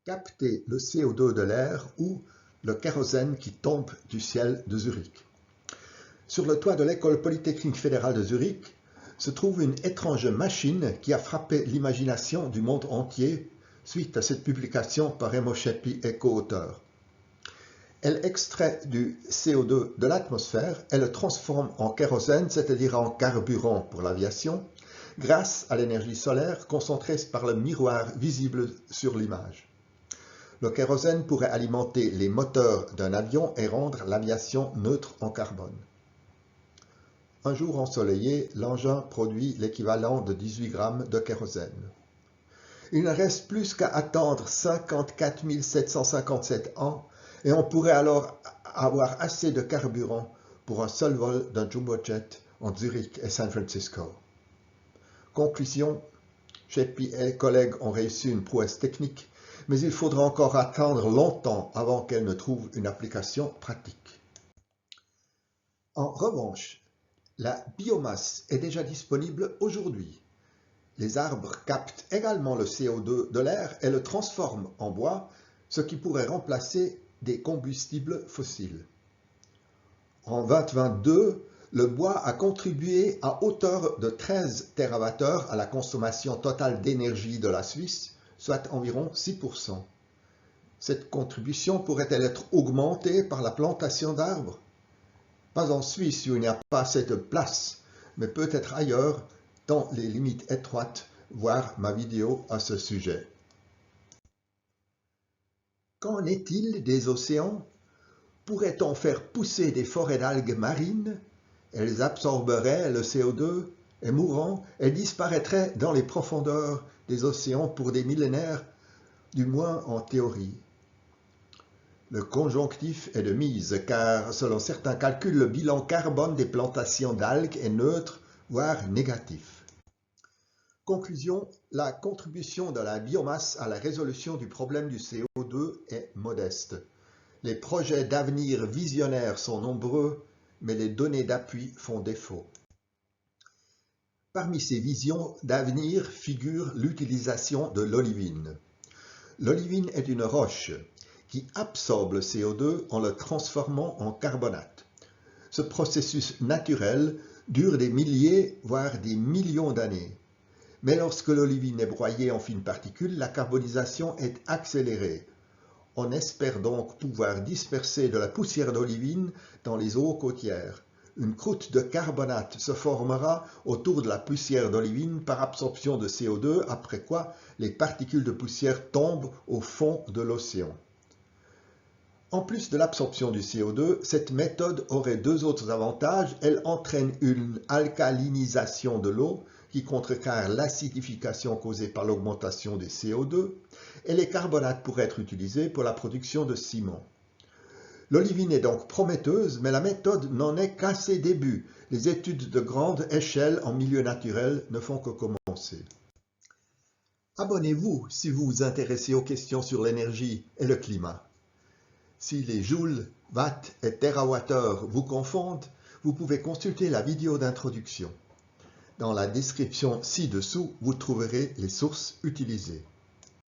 Capter le CO2 de l'air ou le kérosène qui tombe du ciel de Zurich. Sur le toit de l'école polytechnique fédérale de Zurich se trouve une étrange machine qui a frappé l'imagination du monde entier suite à cette publication par Remo Scheppi et co-auteurs. Elle extrait du CO2 de l'atmosphère et le transforme en kérosène, c'est-à-dire en carburant pour l'aviation, grâce à l'énergie solaire concentrée par le miroir visible sur l'image. Le kérosène pourrait alimenter les moteurs d'un avion et rendre l'aviation neutre en carbone. Un jour ensoleillé, l'engin produit l'équivalent de 18 grammes de kérosène. Il ne reste plus qu'à attendre 54 757 ans et on pourrait alors avoir assez de carburant pour un seul vol d'un jumbo-jet entre Zurich et San Francisco. Conclusion, Scheppi et collègues ont réussi une prouesse technique, mais il faudra encore attendre longtemps avant qu'elle ne trouve une application pratique. En revanche, la biomasse est déjà disponible aujourd'hui. Les arbres captent également le CO2 de l'air et le transforment en bois, ce qui pourrait remplacer des combustibles fossiles. En 2022, le bois a contribué à hauteur de 13 TWh à la consommation totale d'énergie de la Suisse, soit environ 6%. Cette contribution pourrait-elle être augmentée par la plantation d'arbres? Pas en Suisse où il n'y a pas assez de place, mais peut-être ailleurs, dans les limites étroites, voir ma vidéo à ce sujet. Qu'en est-il des océans? Pourrait-on faire pousser des forêts d'algues marines? Elles absorberaient le CO2 et mourant, elles disparaîtraient dans les profondeurs des océans pour des millénaires, du moins en théorie. Le conjonctif est de mise, car selon certains calculs, le bilan carbone des plantations d'algues est neutre, voire négatif. Conclusion, la contribution de la biomasse à la résolution du problème du CO2 est modeste. Les projets d'avenir visionnaires sont nombreux, mais les données d'appui font défaut. Parmi ces visions d'avenir figure l'utilisation de l'olivine. L'olivine est une roche qui absorbe le CO2 en le transformant en carbonate. Ce processus naturel dure des milliers, voire des millions d'années. Mais lorsque l'olivine est broyée en fines particules, la carbonisation est accélérée. On espère donc pouvoir disperser de la poussière d'olivine dans les eaux côtières. Une croûte de carbonate se formera autour de la poussière d'olivine par absorption de CO2, après quoi les particules de poussière tombent au fond de l'océan. En plus de l'absorption du CO2, cette méthode aurait deux autres avantages. Elle entraîne une alcalinisation de l'eau qui contrecarre l'acidification causée par l'augmentation des CO2, et les carbonates pourraient être utilisés pour la production de ciment. L'olivine est donc prometteuse, mais la méthode n'en est qu'à ses débuts. Les études de grande échelle en milieu naturel ne font que commencer. Abonnez-vous si vous vous intéressez aux questions sur l'énergie et le climat. Si les joules, watts et terawattheures vous confondent, vous pouvez consulter la vidéo d'introduction. Dans la description ci-dessous, vous trouverez les sources utilisées.